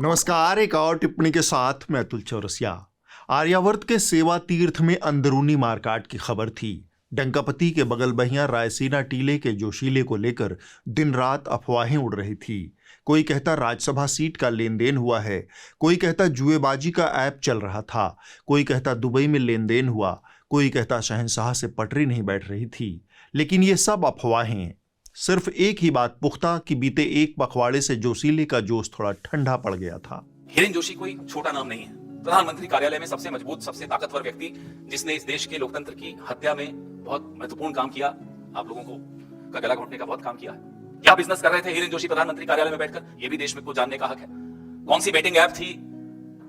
नमस्कार। एक और टिप्पणी के साथ मैं अतुल चौरसिया। आर्यावर्त के सेवा तीर्थ में अंदरूनी मारकाट की खबर थी। डंकापति के बगल बहियां रायसीना टीले के जोशीले को लेकर दिन रात अफवाहें उड़ रही थी। कोई कहता राज्यसभा सीट का लेन देन हुआ है, कोई कहता जुएबाजी का ऐप चल रहा था, कोई कहता दुबई में लेन देन हुआ, कोई कहता शहंशाह से पटरी नहीं बैठ रही थी। लेकिन ये सब अफवाहें। सिर्फ एक ही बात पुख्ता कि बीते एक पखवाड़े से जोशीले का जोश थोड़ा ठंडा पड़ गया था। हिरेन जोशी कोई छोटा नाम नहीं है। प्रधानमंत्री कार्यालय में सबसे मजबूत, सबसे ताकतवर व्यक्ति, जिसने इस देश के लोकतंत्र की हत्या में बहुत महत्वपूर्ण काम किया, आप लोगों को का गला घोटने का बहुत काम किया है। क्या बिजनेस कर रहे थे हिरेन जोशी प्रधानमंत्री कार्यालय में बैठकर, ये भी देश में को जानने का हक है। कौन सी बेटिंग ऐप थी,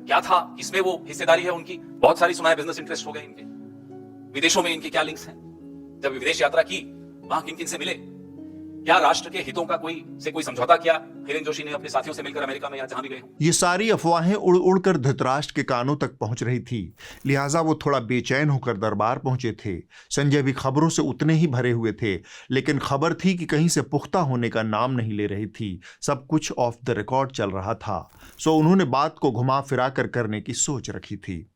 क्या था, इसमें वो हिस्सेदारी है उनकी, बहुत सारी सुना है बिजनेस इंटरेस्ट हो गए इनके। विदेशों में इनके क्या लिंक्स हैं, जब विदेश यात्रा की वहां किन किन से मिले, क्या राष्ट्र के हितों का कोई समझौता किया हिरेन जोशी ने अपने साथियों से मिलकर अमेरिका में या जहां भी गए। ये सारी अफवाहें उड़ उड़कर धृतराष्ट्र के कानों तक पहुंच रही थी, लिहाजा वो थोड़ा बेचैन होकर दरबार पहुंचे थे। संजय भी खबरों से उतने ही भरे हुए थे, लेकिन खबर थी कि कहीं से पुख्ता होने का नाम नहीं ले रही थी। सब कुछ ऑफ द रिकॉर्ड चल रहा था, सो उन्होंने बात को घुमा फिरा कर करने की सोच रखी थी।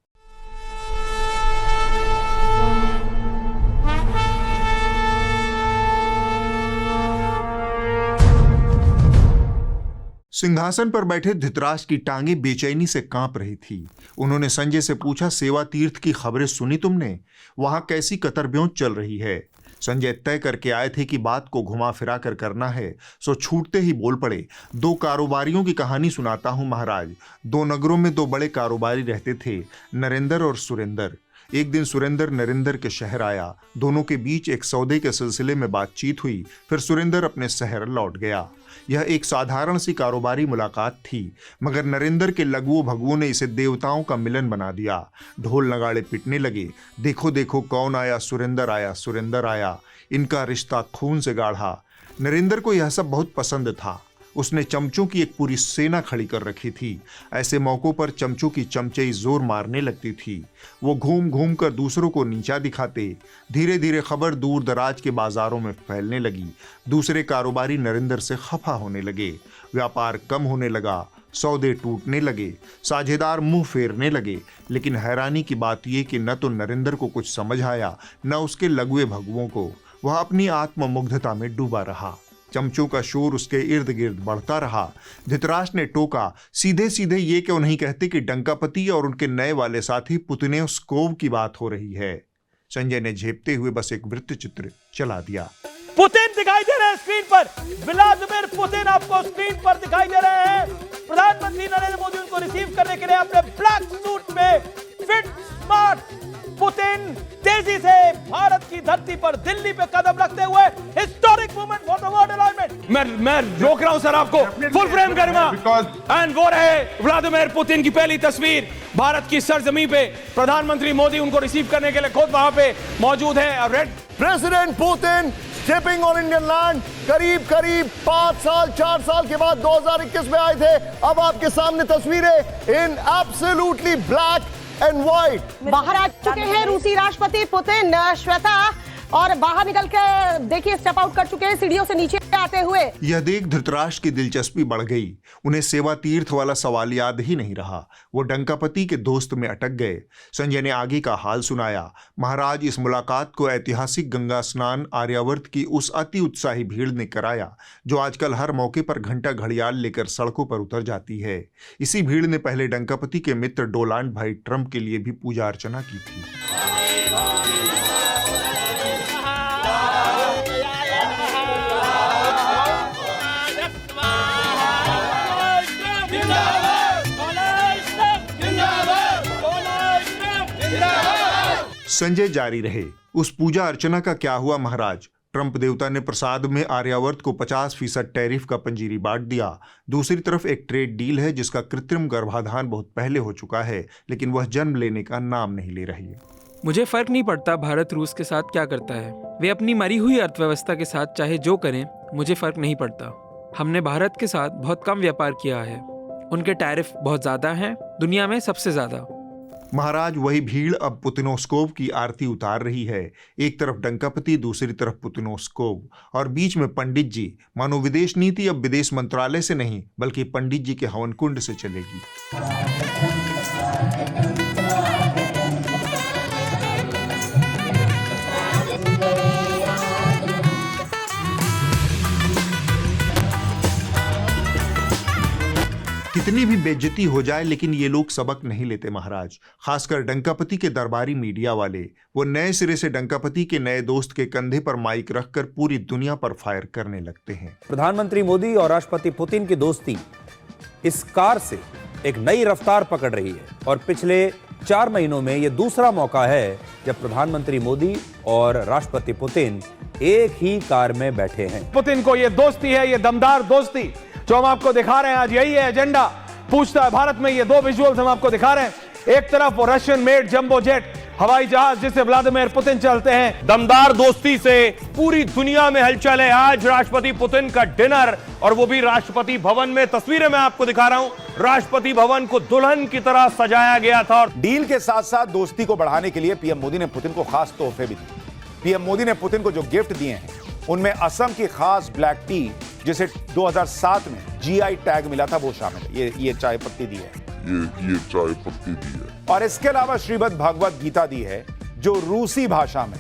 सिंहासन पर बैठे धृतराष्ट्र की टांगें बेचैनी से कांप रही थी। उन्होंने संजय से पूछा, सेवा तीर्थ की खबरें सुनी तुमने? वहां कैसी कतरब्योंत चल रही है? संजय तय करके आए थे कि बात को घुमा फिरा कर करना है, सो छूटते ही बोल पड़े, दो कारोबारियों की कहानी सुनाता हूं महाराज। दो नगरों में दो बड़े कारोबारी रहते थे, नरेंद्र और सुरेंद्र। एक दिन सुरेंद्र नरेंद्र के शहर आया। दोनों के बीच एक सौदे के सिलसिले में बातचीत हुई। फिर सुरेंद्र अपने शहर लौट गया। यह एक साधारण सी कारोबारी मुलाकात थी, मगर नरेंद्र के लघुओं भगुओं ने इसे देवताओं का मिलन बना दिया। ढोल नगाड़े पिटने लगे, देखो देखो कौन आया, सुरेंद्र आया, सुरेंद्र आया। इनका रिश्ता खून से गाढ़ा। नरेंद्र को यह सब बहुत पसंद था। उसने चमचों की एक पूरी सेना खड़ी कर रखी थी। ऐसे मौकों पर चमचों की चमचई जोर मारने लगती थी। वो घूम घूम कर दूसरों को नीचा दिखाते। धीरे धीरे खबर दूर दराज के बाजारों में फैलने लगी। दूसरे कारोबारी नरेंद्र से खफा होने लगे। व्यापार कम होने लगा, सौदे टूटने लगे, साझेदार मुंह फेरने लगे। लेकिन हैरानी की बात यह कि न तो नरेंद्र को कुछ समझ आया, न उसके लघुए भगुओं को। वह अपनी आत्ममुग्धता में डूबा रहा। चमचों का शोर उसके इर्द गिर्द बढ़ता रहा। धृतराष्ट्र ने टोका, सीधे सीधे ये क्यों नहीं कहते कि डंकापति और उनके नए वाले साथी पुतिनेस्कोव की बात हो रही है। संजय ने झेपते हुए बस एक वृत्त चित्र चला दिया। पुतिन दिखाई दे रहे हैं स्क्रीन पर, व्लादिमीर पुतिन आपको स्क्रीन पर दिखाई दे रहे हैं। प्रधानमंत्री नरेंद्र मोदी उनको रिसीव करने के लिए अपने ब्लैक सूट में फिट स्मार्ट पुतिन तेजी से भारत की धरती पर दिल्ली पे कदम रखते हुए historic moment for the world alignment. मैं रोक रहा हूं सर आपको, फुल फ्रेम करूंगा। एंड वो रहे व्लादिमीर पुतिन की पहली तस्वीर। भारत की सरजमीन पे प्रधानमंत्री मोदी उनको रिसीव करने के लिए खुद वहां पे मौजूद है। Red president Putin stepping on Indian land. करीब 4 साल के बाद 2021 में आए थे। अब आपके सामने तस्वीरें in absolutely black and white. बाहर आ चुके हैं रूसी राष्ट्रपति पुतिन, श्वेता, और बाहर निकल के देखिए स्टेप आउट कर चुके हैं सीढ़ियों से नीचे आते हुए। यह देख धृतराष्ट्र की दिलचस्पी बढ़ गई। उन्हें सेवा तीर्थ वाला सवाल याद ही नहीं रहा। वो डंकापति के दोस्त में अटक गए। संजय ने आगे का हाल सुनाया। महाराज, इस मुलाकात को ऐतिहासिक गंगा स्नान आर्यावर्त की उस अति उत्साही भीड़ ने कराया, जो आजकल हर मौके पर घंटा घड़ियाल लेकर सड़कों पर उतर जाती है। इसी भीड़ ने पहले डंकापति के मित्र डोनाल्ड भाई ट्रंप के लिए भी पूजा अर्चना की थी। संजय जारी रहे। उस पूजा अर्चना का क्या हुआ महाराज? ट्रंप देवता ने प्रसाद में आर्यावर्त को 50% टैरिफ का पंजीरी बांट दिया। दूसरी तरफ एक ट्रेड डील है जिसका कृत्रिम गर्भाधान बहुत पहले हो चुका है, लेकिन वह जन्म लेने का नाम नहीं ले रही है। मुझे फर्क नहीं पड़ता भारत रूस के साथ क्या करता है। वे अपनी मरी हुई अर्थव्यवस्था के साथ चाहे जो करें, मुझे फर्क नहीं पड़ता। हमने भारत के साथ बहुत कम व्यापार किया है। उनके टैरिफ बहुत ज्यादा हैं, दुनिया में सबसे ज्यादा। महाराज वही भीड़ अब पुतिनोस्कोव की आरती उतार रही है। एक तरफ डंकापति, दूसरी तरफ पुतिनोस्कोव, और बीच में पंडित जी। मानो विदेश नीति अब विदेश मंत्रालय से नहीं बल्कि पंडित जी के हवन कुंड से चलेगी। कितनी भी बेइज्जती हो जाए लेकिन ये लोग सबक नहीं लेते महाराज, खासकर डंकापति के दरबारी मीडिया वाले। वो नए सिरे से डंकापति के नए दोस्त के कंधे पर माइक रखकर पूरी दुनिया पर फायर करने लगते हैं। प्रधानमंत्री मोदी और राष्ट्रपति पुतिन की दोस्ती इस कार से एक नई रफ्तार पकड़ रही है और पिछले 4 महीनों में यह दूसरा मौका है जब प्रधानमंत्री मोदी और राष्ट्रपति पुतिन एक ही कार में बैठे हैं। पुतिन को ये दोस्ती है, ये दमदार दोस्ती जो हम आपको दिखा रहे हैं। आज यही है एजेंडा पूछता है भारत में। ये 2 विजुअल्स हम आपको दिखा रहे हैं। एक तरफ वो रशियन मेड जंबो जेट हवाई जहाज जिसे व्लादिमीर पुतिन चलते हैं। दमदार दोस्ती से पूरी दुनिया में हलचल है। आज राष्ट्रपति पुतिन का डिनर, और वो भी राष्ट्रपति भवन में। तस्वीरें मैं आपको दिखा रहा हूं। राष्ट्रपति भवन को दुल्हन की तरह सजाया गया था। और डील के साथ साथ दोस्ती को बढ़ाने के लिए पीएम मोदी ने पुतिन को खास तोहफे भी दिए। पीएम मोदी ने पुतिन को जो गिफ्ट दिए हैं उनमें असम की खास ब्लैक टी जिसे 2007 में जीआई टैग मिला था वो शामिल है। ये चाय पत्ती दी है, ये चाय पत्ती दी है। और इसके अलावा श्रीमद् भगवत गीता दी है जो रूसी भाषा में,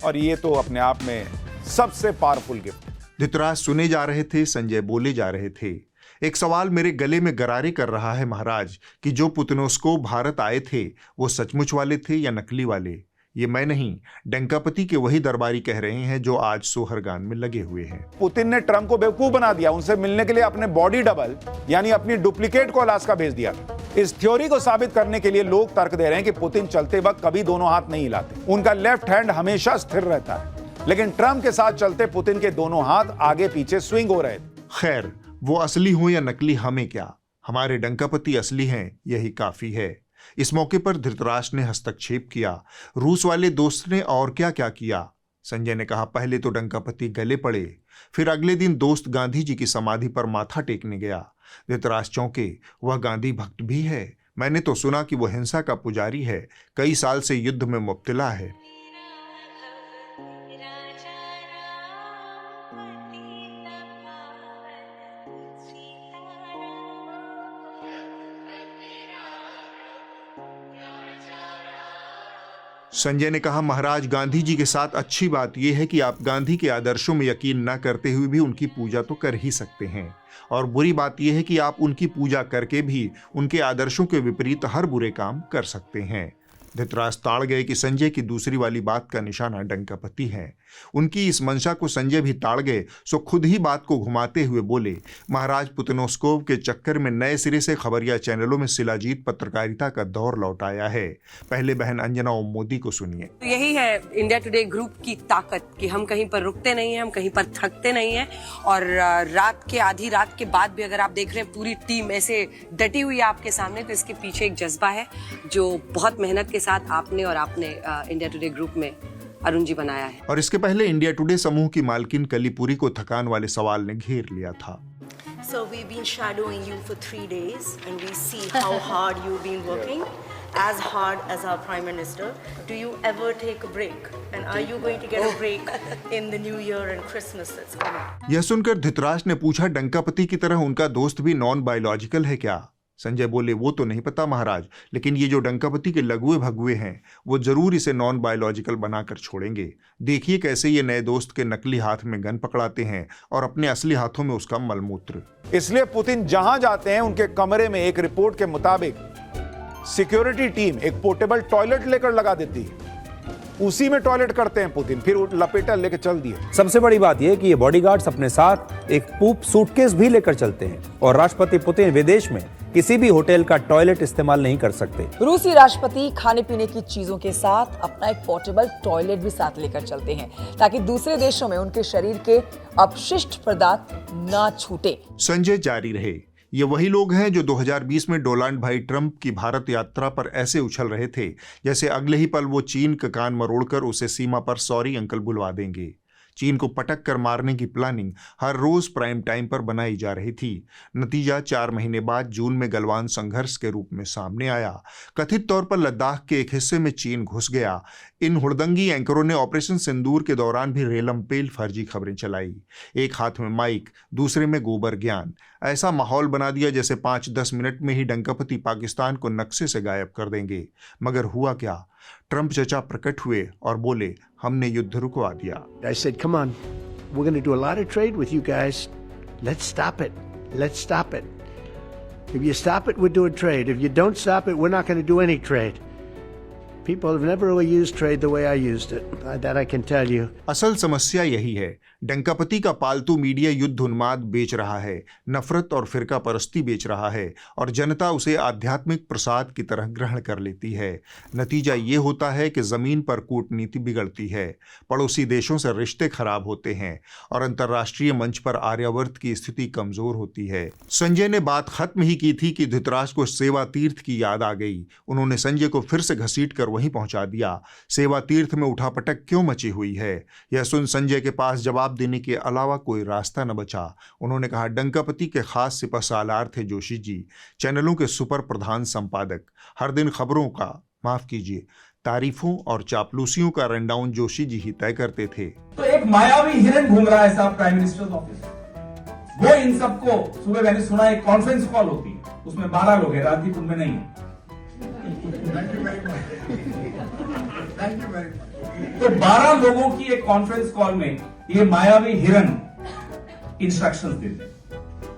और ये तो अपने आप में सबसे पावरफुल गिफ्ट। धृतराज सुने जा रहे थे, संजय बोले जा रहे थे। एक सवाल मेरे गले में गरारे कर रहा है महाराज कि जो पुतिनोस्कोव भारत आए थे वो सचमुच वाले थे या नकली वाले। ये मैं नहीं, डंकापति के वही दरबारी कह रहे हैं जो आज सोहरगान में लगे हुए हैं। पुतिन ने ट्रंप को बेवकूफ बना दिया। उनसे मिलने के लिए अपने बॉडी डबल यानी अपनी डुप्लीकेट को अलास्का भेज दिया। इस थ्योरी को साबित करने के लिए लोग तर्क दे रहे हैं कि पुतिन चलते वक्त कभी दोनों हाथ नहीं हिलाते, उनका लेफ्ट हैंड हमेशा स्थिर रहता है। लेकिन ट्रंप के साथ चलते पुतिन के दोनों हाथ आगे पीछे स्विंग हो रहे थे। खैर, वो असली हो या नकली हमें क्या, हमारे डंकापति असली हैं, यही काफी है। इस मौके पर धृतराष्ट्र ने हस्तक्षेप किया। रूस वाले दोस्त ने और क्या क्या किया? संजय ने कहा पहले तो डंकापति गले पड़े, फिर अगले दिन दोस्त गांधी जी की समाधि पर माथा टेकने गया। धृतराष्ट्र चौंके, वह गांधी भक्त भी है। मैंने तो सुना कि वह हिंसा का पुजारी है, कई साल से युद्ध में मुब्तला है। संजय ने कहा महाराज, गांधी जी के साथ अच्छी बात यह है कि आप गांधी के आदर्शों में यकीन न करते हुए भी उनकी पूजा तो कर ही सकते हैं, और बुरी बात यह है कि आप उनकी पूजा करके भी उनके आदर्शों के विपरीत हर बुरे काम कर सकते हैं। धृतराष्ट्र ताड़ गए कि संजय की दूसरी वाली बात का निशाना डंकापति है। उनकी इस मंशा को संजय भी ताड़ गए, सो खुद ही बात को घुमाते हुए बोले, महाराज पुतिनोस्कोव के चक्कर में नए सिरे से खबरिया चैनलों में शिलाजीत पत्रकारिता का दौर लौट आया है। पहले बहन अंजना ओम मोदी को सुनिए। तो यही है इंडिया टुडे ग्रुप की ताकत कि हम कहीं पर रुकते नहीं हैं, हम कहीं पर थकते नहीं हैं, और रात के आधी रात के बाद भी अगर आप देख रहे हैं पूरी टीम ऐसे डटी हुई है आपके सामने, तो इसके पीछे एक जज्बा है जो बहुत मेहनत के साथ आपने इंडिया टुडे ग्रुप में अरुण जी बनाया है। और इसके पहले इंडिया टुडे समूह की मालकिन कलीपुरी को थकान वाले सवाल ने घेर लिया था। So we've been shadowing you for 3 days and we see how hard you've been working, as hard as our Prime Minister. Do you ever take a break? And are you going to get a break in the New Year and Christmas that's coming? यह सुनकर धृतराष्ट्र ने पूछा, डंकापति की तरह उनका दोस्त भी non biological है क्या? संजय बोले, वो तो नहीं पता महाराज, लेकिन ये जो डंकापति के लघुए भगुए हैं वो जरूर इसे नॉन बायोलॉजिकल बनाकर छोड़ेंगे। देखिए कैसे ये नए दोस्त के नकली हाथ में गन पकड़ाते हैं और अपने असली हाथों में उसका मलमूत्र। इसलिए पुतिन जहां जाते हैं उनके कमरे में एक रिपोर्ट के मुताबिक सिक्योरिटी टीम एक पोर्टेबल टॉयलेट लेकर लगा देती है। उसी में टॉयलेट करते हैं पुतिन, फिर लपेटा लेकर चल दिए। सबसे बड़ी बात यह कि ये बॉडीगार्ड्स अपने साथ एक पूप सूटकेस भी लेकर चलते हैं, और राष्ट्रपति पुतिन विदेश में किसी भी होटल का टॉयलेट इस्तेमाल नहीं कर सकते। रूसी राष्ट्रपति खाने पीने की चीजों के साथ अपना एक पोर्टेबल टॉयलेट भी साथ लेकर चलते हैं ताकि दूसरे देशों में उनके शरीर के अपशिष्ट पदार्थ ना छूटे। संजय जारी रहे, ये वही लोग हैं जो 2020 में डोनाल्ड भाई ट्रंप की भारत यात्रा पर ऐसे उछल रहे थे जैसे अगले ही पल वो चीन का कान मरोड़कर उसे सीमा पर सॉरी अंकल बुलवा देंगे। चीन को पटक कर मारने की प्लानिंग हर रोज प्राइम टाइम पर बनाई जा रही थी। नतीजा 4 महीने बाद जून में गलवान संघर्ष के रूप में सामने आया। कथित तौर पर लद्दाख के एक हिस्से में चीन घुस गया। इन हुड़दंगी एंकरों ने ऑपरेशन सिंदूर के दौरान भी रेलमपेल फर्जी खबरें चलाई। एक हाथ में माइक, दूसरे में गोबर ज्ञान। ऐसा माहौल बना दिया जैसे 5-10 मिनट में ही डंकापति पाकिस्तान को नक्शे से गायब कर देंगे। मगर हुआ क्या? ट्रंप चचा प्रकट हुए और बोले, हमने युद्ध रुकवा दिया। I said, come on, we're going to do a lot of trade with you guys. Let's stop it. Let's stop it. If you stop it, we're doing trade. If you don't stop it, we're not going to do any trade. People have never really used trade the way I used it. That I can tell you. असल समस्या यही है, डंकापति का पालतू media युद्ध उन्माद बेच रहा है, नफरत और फिरका परस्ती बेच रहा है और जनता उसे आध्यात्मिक प्रसाद की तरह ग्रहण कर लेती है। नतीजा ये होता है कि जमीन पर कूटनीति बिगड़ती है, पड़ोसी देशों से रिश्ते खराब होते हैं और अंतर्राष्ट्रीय मंच पर आर्यावर्त की स्थिति कमजोर होती है। संजय ने बात खत्म ही की थी कि धृतराष्ट्र को सेवा तीर्थ की याद आ गई। उन्होंने संजय को फिर से घसीट कर वहीं पहुंचा दिया। सेवा तीर्थ में उठापटक क्यों मची हुई है, यह सुन संजय के पास जवाब देने के अलावा कोई रास्ता न बचा। उन्होंने कहा, डंकापति के खास सिपहसालार थे जोशी जी, चैनलों के सुपर प्रधान संपादक। हर दिन खबरों का, माफ कीजिए, तारीफों और चापलूसियों का रनडाउन जोशी जी ही तय करते थे। तो एक मायावी हिरन घूम रहा है साहब प्राइम मिनिस्टर ऑफिस। वो इन सबको, सुबह मैंने सुना एक कॉन्फ्रेंस कॉल होती है, उसमें 12 लोग हैं, राजदीप उनमें नहीं है। तो 12 लोगों की एक कॉन्फ्रेंस कॉल में ये मायावी हिरन इंस्ट्रक्शंस देते हैं।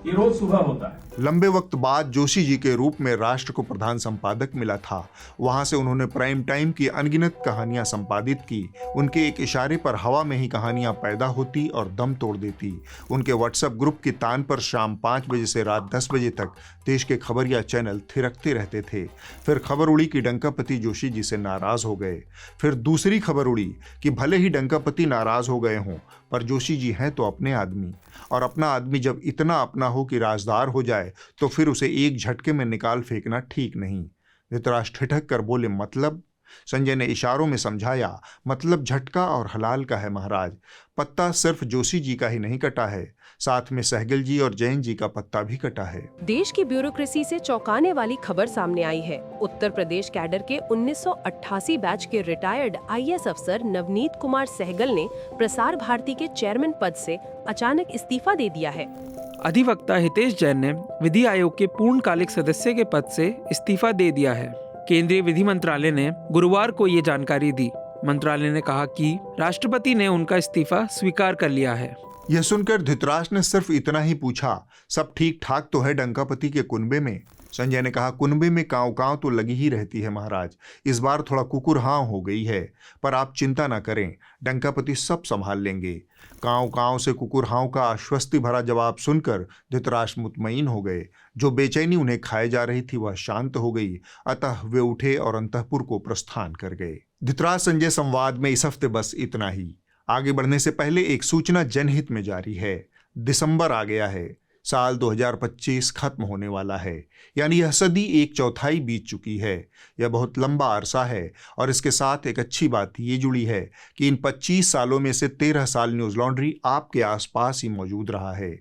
ये रोज सुबह होता है। लंबे वक्त बाद जोशी जी के रूप में राष्ट्र को प्रधान संपादक मिला था। वहां से उन्होंने प्राइम टाइम की अनगिनत कहानियां संपादित की। उनके एक इशारे पर हवा में ही कहानियां पैदा होती और दम तोड़ देती। उनके व्हाट्सएप ग्रुप की तान पर शाम 5 बजे से रात 10 बजे तक देश के खबरिया चैनल थिरकते रहते थे। फिर खबर उड़ी कि डंकापति जोशी जी से नाराज हो गए। फिर दूसरी खबर उड़ी कि भले ही डंकापति नाराज हो गए हों, पर जोशी जी हैं तो अपने आदमी, और अपना आदमी जब इतना अपना हो कि राजदार हो जाए तो फिर उसे एक झटके में निकाल फेंकना ठीक नहीं। धृतराष्ट्र ठिठक कर बोले, मतलब? संजय ने इशारों में समझाया, मतलब झटका और हलाल का है महाराज। पत्ता सिर्फ जोशी जी का ही नहीं कटा है, साथ में सहगल जी और जैन जी का पत्ता भी कटा है। देश की ब्यूरोक्रेसी से चौंकाने वाली खबर सामने आई है। उत्तर प्रदेश कैडर के 1988 बैच के रिटायर्ड IAS अफसर नवनीत कुमार सहगल ने प्रसार भारती के चेयरमैन पद से अचानक इस्तीफा दे दिया है। अधिवक्ता हितेश जैन ने विधि आयोग के पूर्णकालिक सदस्य के पद से इस्तीफा दे दिया है। केंद्रीय विधि मंत्रालय ने गुरुवार को ये जानकारी दी। मंत्रालय ने कहा कि राष्ट्रपति ने उनका इस्तीफा स्वीकार कर लिया है। यह सुनकर धृतराष्ट्र ने सिर्फ इतना ही पूछा, सब ठीक ठाक तो है डंकापति के कुनबे में? संजय ने कहा, कुनबे में कांव कांव तो लगी ही रहती है महाराज। इस बार थोड़ा कुकुरहां हो गई है, पर आप चिंता ना करें, डंकापति सब संभाल लेंगे। कांव कांव से कुकुरहां का आश्वस्ति भरा जवाब सुनकर धृतराष्ट्र मुतमईन हो गए। जो बेचैनी उन्हें खाए जा रही थी वह शांत हो गई। अतः वे उठे और अंतःपुर को प्रस्थान कर गए। धृतराष्ट्र संजय संवाद में इस हफ्ते बस इतना ही। आगे बढ़ने से पहले एक सूचना जनहित में जारी है। दिसंबर आ गया है, साल 2025 खत्म होने वाला है, यानी यह सदी 1/4 बीत चुकी है। यह बहुत लंबा अरसा है और इसके साथ एक अच्छी बात ये जुड़ी है कि इन 25 सालों में से 13 साल न्यूज लॉन्ड्री आपके आसपास ही मौजूद रहा है,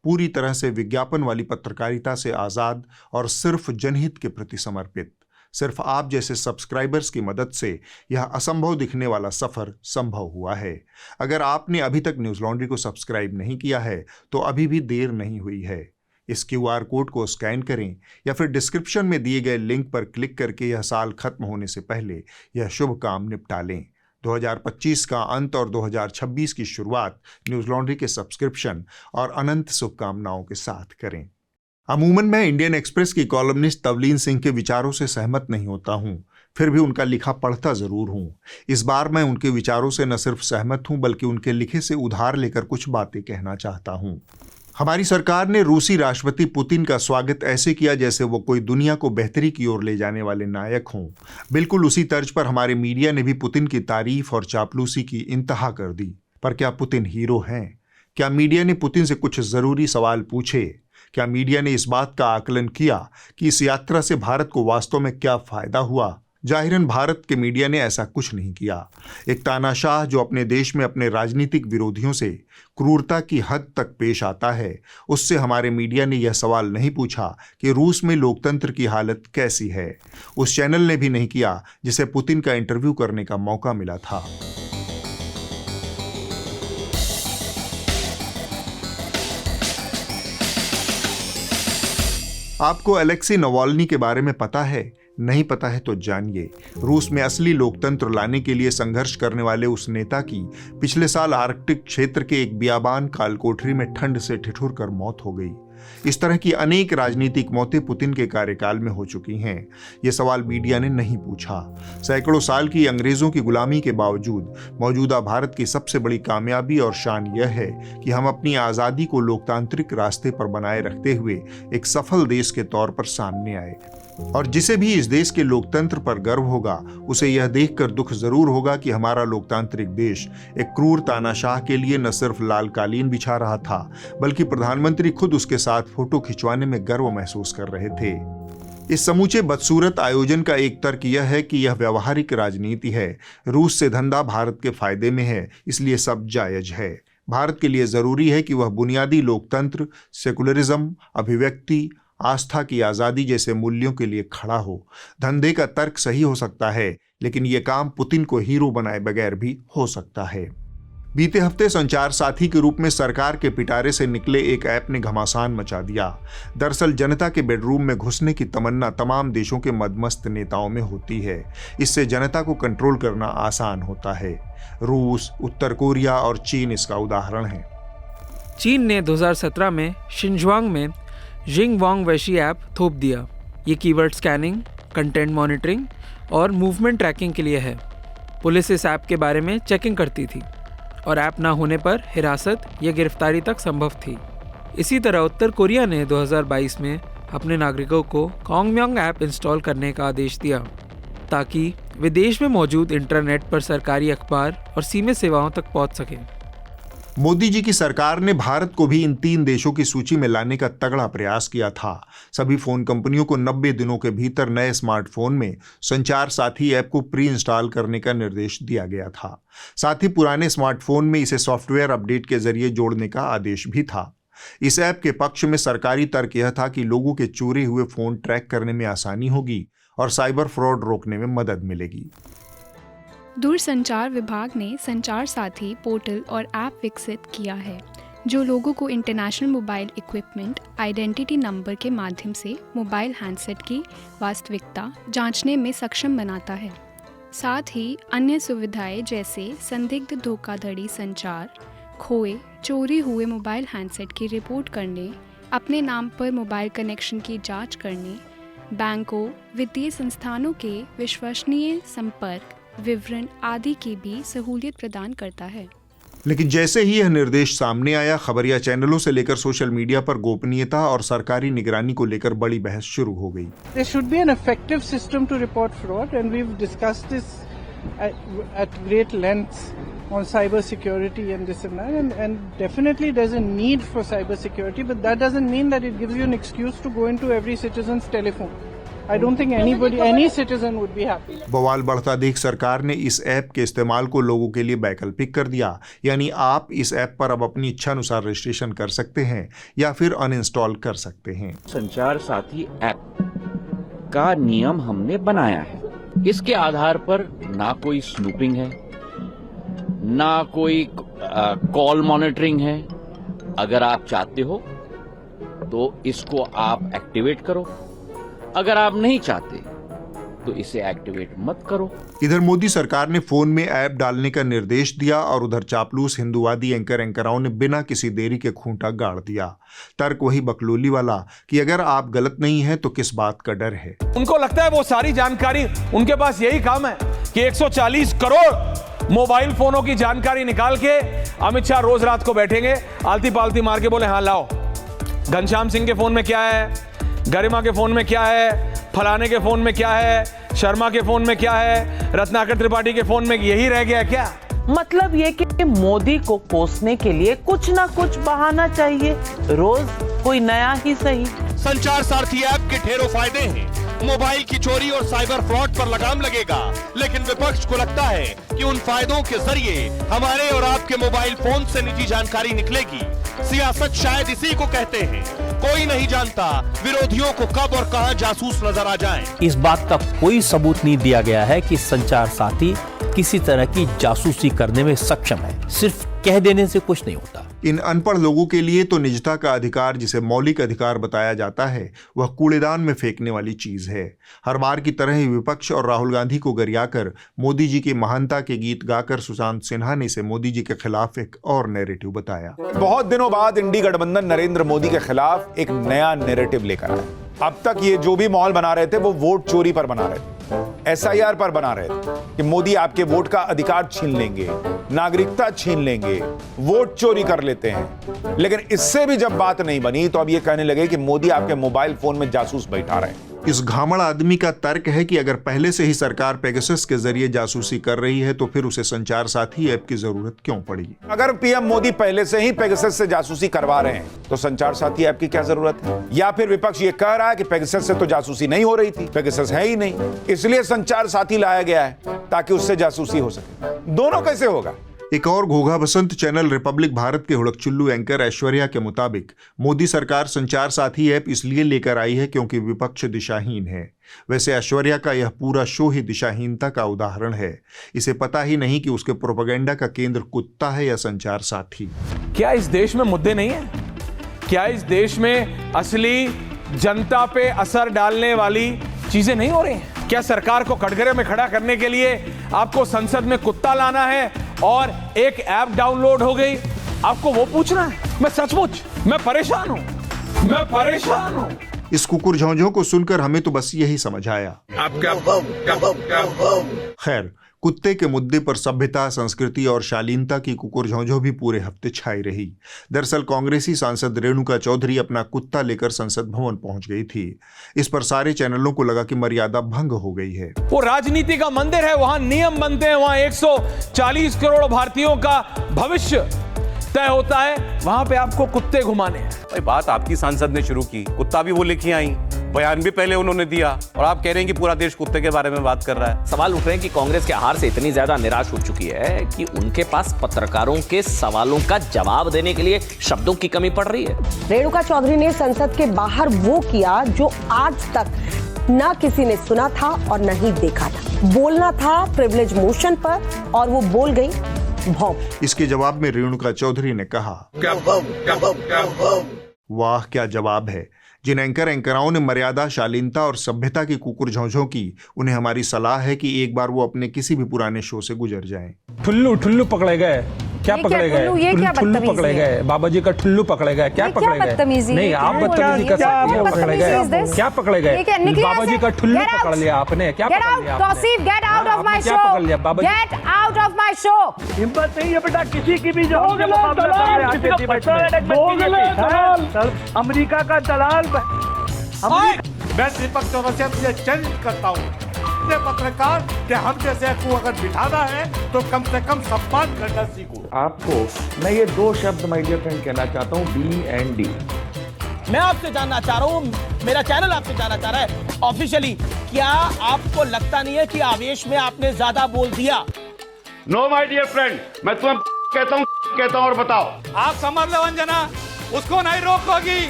पूरी तरह से विज्ञापन वाली पत्रकारिता से आज़ाद और सिर्फ जनहित के प्रति समर्पित। सिर्फ आप जैसे सब्सक्राइबर्स की मदद से यह असंभव दिखने वाला सफर संभव हुआ है। अगर आपने अभी तक न्यूज लॉन्ड्री को सब्सक्राइब नहीं किया है तो अभी भी देर नहीं हुई है। इस QR कोड को स्कैन करें या फिर डिस्क्रिप्शन में दिए गए लिंक पर क्लिक करके यह साल खत्म होने से पहले यह शुभ काम निपटा लें। 2025 का अंत और 2026 की शुरुआत न्यूज लॉन्ड्री के सब्सक्रिप्शन और अनंत शुभकामनाओं के साथ करें। अमूमन मैं इंडियन एक्सप्रेस की कॉलमनिस्ट तवलीन सिंह के विचारों से सहमत नहीं होता हूं, फिर भी उनका लिखा पढ़ता जरूर हूं। इस बार मैं उनके विचारों से न सिर्फ सहमत हूं बल्कि उनके लिखे से उधार लेकर कुछ बातें कहना चाहता हूं। हमारी सरकार ने रूसी राष्ट्रपति पुतिन का स्वागत ऐसे किया जैसे वो कोई दुनिया को बेहतरी की ओर ले जाने वाले नायक हों। बिल्कुल उसी तर्ज पर हमारे मीडिया ने भी पुतिन की तारीफ और चापलूसी की इंतहा कर दी। पर क्या पुतिन हीरो हैं? क्या मीडिया ने पुतिन से कुछ जरूरी सवाल पूछे? क्या मीडिया ने इस बात का आकलन किया कि इस यात्रा से भारत को वास्तव में क्या फायदा हुआ? जाहिरन भारत के मीडिया ने ऐसा कुछ नहीं किया। एक तानाशाह जो अपने देश में अपने राजनीतिक विरोधियों से क्रूरता की हद तक पेश आता है, उससे हमारे मीडिया ने यह सवाल नहीं पूछा कि रूस में लोकतंत्र की हालत कैसी है। उस चैनल ने भी नहीं किया जिसे पुतिन का इंटरव्यू करने का मौका मिला था। आपको अलेक्सी नवाल्नी के बारे में पता है? नहीं पता है तो जानिए। रूस में असली लोकतंत्र लाने के लिए संघर्ष करने वाले उस नेता की पिछले साल आर्कटिक क्षेत्र के एक बियाबान कालकोठरी में ठंड से ठिठुर कर मौत हो गई। इस तरह की अनेक राजनीतिक मौतें पुतिन के कार्यकाल में हो चुकी हैं। ये सवाल मीडिया ने नहीं पूछा। सैकड़ों साल की अंग्रेजों की गुलामी के बावजूद मौजूदा भारत की सबसे बड़ी कामयाबी और शान यह है कि हम अपनी आज़ादी को लोकतांत्रिक रास्ते पर बनाए रखते हुए एक सफल देश के तौर पर सामने आए। और जिसे भी इस देश के लोकतंत्र पर गर्व होगा, उसे यह देखकर दुख जरूर होगा कि हमारा लोकतांत्रिक देश एक क्रूर तानाशाह के लिए न सिर्फ लाल कालीन बिछा रहा था, बल्कि प्रधानमंत्री खुद उसके साथ फोटो खिंचवाने में गर्व महसूस कर रहे थे। इस समूचे बदसूरत आयोजन का एक तर्क यह है कि यह व्यावहारिक राजनीति है। रूस से धंधा भारत के फायदे में है, इसलिए सब जायज है। भारत के लिए जरूरी है कि वह बुनियादी लोकतंत्र, सेकुलरिज्म, अभिव्यक्ति, आस्था की आजादी जैसे मूल्यों के लिए खड़ा हो। धंधे का तर्क सही हो सकता है, लेकिन यह काम पुतिन को हीरो बनाए बगैर भी हो सकता है। बीते हफ्ते संचार साथी के रूप में सरकार के पिटारे से निकले एक ऐप ने घमासान मचा दिया। दरअसल जनता के बेडरूम में घुसने की तमन्ना तमाम देशों के मदमस्त नेताओं में होती है। इससे जनता को कंट्रोल करना आसान होता है। रूस, उत्तर कोरिया और चीन इसका उदाहरण है। चीन ने 2017 में शिंजुआंग में जिंग वांग वैशी ऐप थोप दिया। ये कीवर्ड स्कैनिंग, कंटेंट मॉनिटरिंग और मूवमेंट ट्रैकिंग के लिए है। पुलिस इस ऐप के बारे में चेकिंग करती थी और ऐप ना होने पर हिरासत या गिरफ्तारी तक संभव थी। इसी तरह उत्तर कोरिया ने 2022 में अपने नागरिकों को कॉन्गम्योंग ऐप इंस्टॉल करने का आदेश दिया ताकि विदेश में मौजूद इंटरनेट पर सरकारी अखबार और सीमित सेवाओं तक पहुंच सकें। मोदी जी की सरकार ने भारत को भी इन 3 देशों की सूची में लाने का तगड़ा प्रयास किया था। सभी फोन कंपनियों को 90 दिनों के भीतर नए स्मार्टफोन में संचार साथी ऐप को प्री इंस्टॉल करने का निर्देश दिया गया था। साथ ही पुराने स्मार्टफोन में इसे सॉफ्टवेयर अपडेट के जरिए जोड़ने का आदेश भी था। इस ऐप के पक्ष में सरकारी तर्क यह था कि लोगों के चोरी हुए फोन ट्रैक करने में आसानी होगी और साइबर फ्रॉड रोकने में मदद मिलेगी। दूरसंचार विभाग ने संचार साथी पोर्टल और ऐप विकसित किया है जो लोगों को international mobile equipment identity number के माध्यम से मोबाइल हैंडसेट की वास्तविकता जांचने में सक्षम बनाता है। साथ ही अन्य सुविधाएं जैसे संदिग्ध धोखाधड़ी संचार, खोए चोरी हुए मोबाइल हैंडसेट की रिपोर्ट करने, अपने नाम पर मोबाइल कनेक्शन की जांच करने, बैंकों, वित्तीय संस्थानों के विश्वसनीय संपर्क विवरण आदि की भी सहूलियत प्रदान करता है। लेकिन जैसे ही यह निर्देश सामने आया, खबरिया चैनलों से लेकर सोशल मीडिया पर गोपनीयता और सरकारी निगरानी को लेकर बड़ी बहस शुरू हो गई। There should be an effective system to report fraud and we've discussed this at great length on cyber security and this and that and definitely there's a need for cyber security, but that doesn't mean that it gives you an excuse to go into every citizen's telephone. I don't think any citizen would be happy. बवाल बढ़ता देख सरकार ने इस app के इस्तेमाल को लोगों के लिए वैकल्पिक कर दिया। यानी आप इस ऐप पर अब अपनी इच्छा अनुसार रजिस्ट्रेशन कर सकते हैं या फिर अनइंस्टॉल कर सकते हैं। संचार साथी ऐप का नियम हमने बनाया है। इसके आधार पर ना कोई स्नूपिंग है, ना कोई कॉल मॉनिटरिंग है। अगर आप चाहते हो तो इसको आप एक्टिवेट करो, अगर आप नहीं चाहते तो इसे एक्टिवेट मत करो। इधर मोदी सरकार ने फोन में ऐप डालने का निर्देश दिया और उधर चापलूस हिंदूवादी एंकराओं ने बिना किसी देरी के खूंटा गाड़ दिया। तर्क वही बकलोली वाला कि अगर आप गलत नहीं हैं तो किस बात का डर है। उनको लगता है वो सारी जानकारी, उनके पास यही काम है कि 140 करोड़ मोबाइल फोनों की जानकारी निकाल के अमित शाह रोज रात को बैठेंगे, आलती पालती मार के बोले हाँ लाओ, घनश्याम सिंह के फोन में क्या है, गरिमा के फोन में क्या है, फलाने के फोन में क्या है, शर्मा के फोन में क्या है, रत्नाकर त्रिपाठी के फोन में यही रह गया क्या? मतलब ये कि मोदी को कोसने के लिए कुछ ना कुछ बहाना चाहिए, रोज कोई नया ही सही। संचार सारथी ऐप के ढेरों फायदे हैं। मोबाइल की चोरी और साइबर फ्रॉड पर लगाम लगेगा, लेकिन विपक्ष को लगता है कि उन फायदों के जरिए हमारे और आपके मोबाइल फोन से निजी जानकारी निकलेगी। सियासत शायद इसी को कहते हैं। कोई नहीं जानता विरोधियों को कब और कहां जासूस नजर आ जाएं। इस बात का कोई सबूत नहीं दिया गया है कि संचार साथी किसी तरह की जासूसी करने में सक्षम है। सिर्फ कह देने से कुछ नहीं होता। इन अनपढ़ लोगों के लिए तो निजता का अधिकार, जिसे मौलिक अधिकार बताया जाता है, वह कूड़ेदान में फेंकने वाली चीज है। हर बार की तरह ही विपक्ष और राहुल गांधी को गरियाकर मोदी जी की महानता के गीत गाकर सुशांत सिन्हा ने इसे मोदी जी के खिलाफ एक और नैरेटिव बताया। बहुत दिनों बाद इंडी गठबंधन नरेंद्र मोदी के खिलाफ एक नया नैरेटिव लेकर आया। अब तक ये जो भी माहौल बना रहे थे वो वोट चोरी पर बना रहे थे, SIR पर बना रहे थे कि मोदी आपके वोट का अधिकार छीन लेंगे, नागरिकता छीन लेंगे, वोट चोरी कर लेते हैं। लेकिन इससे भी जब बात नहीं बनी तो अब ये कहने लगे कि मोदी आपके मोबाइल फोन में जासूस बैठा रहे हैं। इस घामड़ आदमी का तर्क है कि अगर पहले से ही सरकार पेगासस के जरिए जासूसी कर रही है तो फिर उसे संचार साथी ऐप की जरूरत क्यों पड़ी। अगर पीएम मोदी पहले से ही पेगासस से जासूसी करवा रहे हैं तो संचार साथी ऐप की क्या जरूरत है? या फिर विपक्ष ये कह रहा है कि पेगासस से तो जासूसी नहीं हो रही थी, पेगासस है ही नहीं, इसलिए संचार साथी लाया गया है ताकि उससे जासूसी हो सके। दोनों कैसे होगा? एक और घोघा बसंत चैनल रिपब्लिक भारत के हुड़कचुल्लू एंकर ऐश्वर्या के मुताबिक मोदी सरकार संचार साथी ऐप इसलिए लेकर आई है क्योंकि विपक्ष दिशाहीन है। वैसे ऐश्वर्या का यह पूरा शो ही दिशाहीनता का उदाहरण है। इसे पता ही नहीं कि उसके प्रोपेगेंडा का केंद्र कुत्ता है या संचार साथी। क्या इस देश में मुद्दे नहीं है? क्या इस देश में असली जनता पे असर डालने वाली चीजें नहीं हो रही हैं? क्या सरकार को कटघरे में खड़ा करने के लिए आपको संसद में कुत्ता लाना है और एक ऐप डाउनलोड हो गई, आपको वो पूछना है? मैं सचमुच मैं परेशान हूं। इस कुकुर झोंझों को सुनकर हमें तो बस यही समझ आया। खैर, कुत्ते के मुद्दे पर सभ्यता, संस्कृति और शालीनता की कुकुर झोंझों भी पूरे हफ्ते छाई रही। दरअसल कांग्रेसी सांसद रेणुका चौधरी अपना कुत्ता लेकर संसद भवन पहुंच गई थी। इस पर सारे चैनलों को लगा कि मर्यादा भंग हो गई है। वो राजनीति का मंदिर है, वहां नियम बनते हैं, वहां 140 करोड़ भारतीयों का भविष्य तय होता है, वहां पे आपको कुत्ते घुमाने हैं। भाई बात आपकी सांसद ने शुरू की, कुत्ता भी वो लेके आई, बयान भी पहले उन्होंने दिया और आप कह रहे हैं कि पूरा देश कुत्ते के बारे में बात कर रहा है। सवाल उठ रहे हैं कि कांग्रेस के हार से इतनी ज्यादा निराश हो चुकी है कि उनके पास पत्रकारों के सवालों का जवाब देने के लिए शब्दों की कमी पड़ रही है। रेणुका चौधरी ने संसद के बाहर वो किया जो आज तक न किसी ने सुना था और न ही देखा था। बोलना था प्रिविलेज मोशन पर और वो बोल गई भौं। इसके जवाब में रेणुका चौधरी ने कहा, वाह क्या जवाब है। जिन एंकराओं ने मर्यादा, शालीनता और सभ्यता की कुकुर झोंझों की, उन्हें हमारी सलाह है कि एक बार वो अपने किसी भी पुराने शो से गुजर जाएं। ठुल्लू पकड़े गए, क्या पकड़े गए? ठुल्लू पकड़े गए, बाबा जी का ठुल्लू पकड़े गए, क्या पकड़े गए? नहीं, आप बदतमीजी कर सकती हैं। पकड़े गए, क्या पकड़े गए? बाबा जी का ठुल्लू पकड़ लिया आपने, क्या पकड़ लिया? Get out of my show, पकड़ लिया Baba ji? Get out of my show. हिम्मत नहीं है बेटा किसी की भी जो अमेरिका का दलाल। मैं दीपक चौरसिया तुझे चैलेंज करता हूँ, पत्रकार कि हम जैसे को अगर बिठाना है तो कम से कम सम्मान करना सीखो। आपको मैं ये दो शब्द माय डियर फ्रेंड कहना चाहता हूँ, D&D। मैं आपसे जानना चाह रहा हूँ, मेरा चैनल आपसे जानना चाह रहा है ऑफिशियली, क्या आपको लगता नहीं है कि आवेश में आपने ज्यादा बोल दिया? नो माय डियर फ्रेंड, मैं तुम्हें कहता हूँ और बताओ। आप समझ लो अंजना, उसको नहीं रोकोगी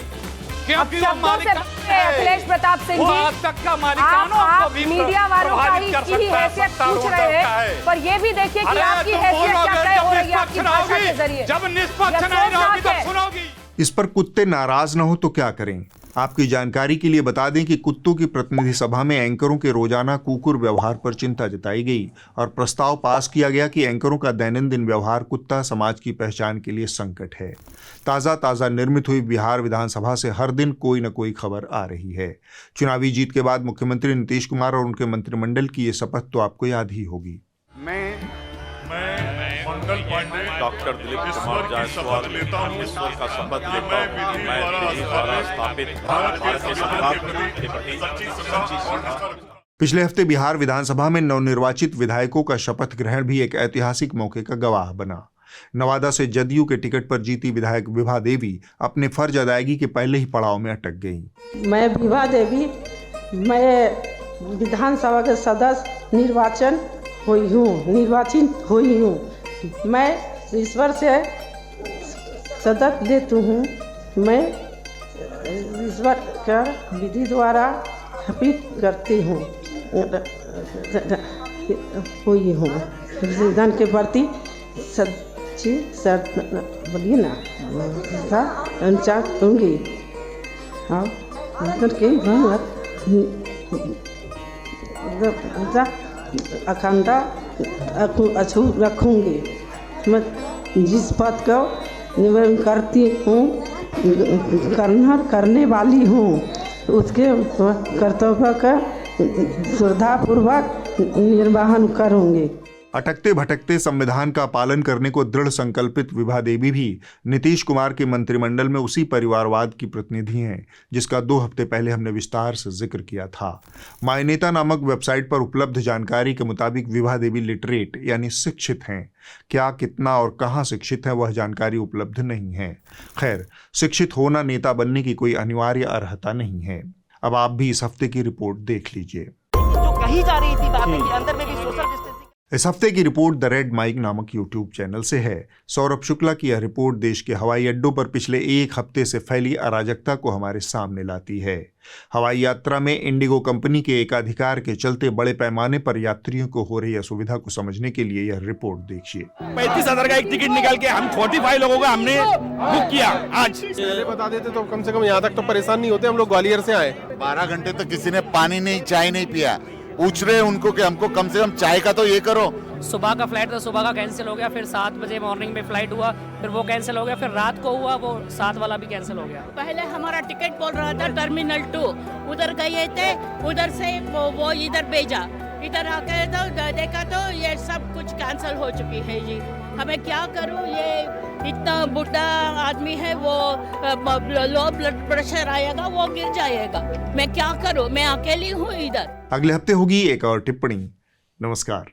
क्योंकि वो मालिक अखिलेश प्रताप सिंह जी, आज तक का मालिकानों आप मीडिया वालों की हैसियत पूछ रहे हैं, पर ये भी देखिए कि आपकी हैसियत क्या तय हो रही है आपकी भाषा के जरिए। जब निष्पक्ष नहीं रहोगी तो सुनोगी। इस पर कुत्ते नाराज न हो तो क्या करें? आपकी जानकारी के लिए बता दें कि कुत्तों की प्रतिनिधि सभा में एंकरों के रोजाना कुकुर व्यवहार पर चिंता जताई गई और प्रस्ताव पास किया गया कि एंकरों का दैनंदिन व्यवहार कुत्ता समाज की पहचान के लिए संकट है। ताज़ा निर्मित हुई बिहार विधानसभा से हर दिन कोई न कोई खबर आ रही है। चुनावी जीत के बाद मुख्यमंत्री नीतीश कुमार और उनके मंत्रिमंडल की ये शपथ तो आपको याद ही होगी। डॉक्टर दिलीप कुमार जायसवाल ईश्वर का शपथ लेता हूं कि मैं विधि द्वारा स्थापित भारत के संविधान के प्रति सच्ची श्रद्धा। पिछले हफ्ते बिहार विधानसभा में नवनिर्वाचित विधायकों का शपथ ग्रहण भी एक ऐतिहासिक मौके का गवाह बना। नवादा से जदयू के टिकट पर जीती विधायक विभा देवी अपने फर्ज अदायगी के पहले ही पड़ाव में अटक गईं। मैं विभा देवी मैं विधानसभा के सदस्य निर्वाचित हुई हूँ। मैं ईश्वर से सदक देती हूँ। मैं ईश्वर का विधि द्वारा स्थापित करती हूँ हुई हूँ। संविधान के प्रति सच्ची बोलिए ना अनुचार दूंगी और अखंडता अछूत रखूंगी। मैं जिस पद को निवेदन करती हूँ करने वाली हूँ उसके कर्तव्य का श्रद्धापूर्वक निर्वहन करूंगी। अटकते भटकते संविधान का पालन करने को दृढ़ संकल्पित विभा देवी भी नीतीश कुमार के मंत्रिमंडल में उसी परिवारवाद की प्रतिनिधि हैं जिसका 2 हफ्ते पहले हमने विस्तार से जिक्र किया था। मायनेता नामक वेबसाइट पर उपलब्ध जानकारी के मुताबिक विभा देवी लिटरेट यानी शिक्षित हैं। क्या, कितना और कहाँ शिक्षित हैं वह जानकारी उपलब्ध नहीं है। खैर, शिक्षित होना नेता बनने की कोई अनिवार्य अर्हता नहीं है। अब आप भी इस हफ्ते की रिपोर्ट देख लीजिए। जो कही जा रही थी बातें कि अंदर में भी सोशल डिस्टेंसिंग। इस हफ्ते की रिपोर्ट द रेड माइक नामक यूट्यूब चैनल से है। सौरभ शुक्ला की यह रिपोर्ट देश के हवाई अड्डों पर पिछले 1 हफ्ते से फैली अराजकता को हमारे सामने लाती है। हवाई यात्रा में इंडिगो कंपनी के एकाधिकार के चलते बड़े पैमाने पर यात्रियों को हो रही असुविधा को समझने के लिए यह रिपोर्ट देखिए। 35,000 का एक टिकट निकाल के हम 45 लोगों का हमने बुक किया। आज पहले बता देते तो कम से कम यहाँ तक तो परेशान नहीं होते। हम लोग ग्वालियर से आए, 12 घंटे तक किसी ने पानी नहीं, चाय नहीं पिया। पूछ रहे उनको कि हमको कम से कम चाय का तो ये करो। सुबह का फ्लाइट था, सुबह का कैंसिल हो गया, फिर 7 बजे मॉर्निंग में फ्लाइट हुआ, फिर वो कैंसिल हो गया, फिर रात को हुआ वो 7 वाला भी कैंसिल हो गया। पहले हमारा टिकट बोल रहा था टर्मिनल 2, उधर गए थे, उधर से वो इधर भेजा, इधर आकर तो देखा तो ये सब कुछ कैंसिल हो चुकी है जी। हमें क्या करूं, ये इतना बुढ़ा आदमी है, वो लो ब्लड प्रेशर आएगा, वो गिर जाएगा। मैं क्या करूं, मैं अकेली हूं इधर। अगले हफ्ते होगी एक और टिप्पणी। नमस्कार।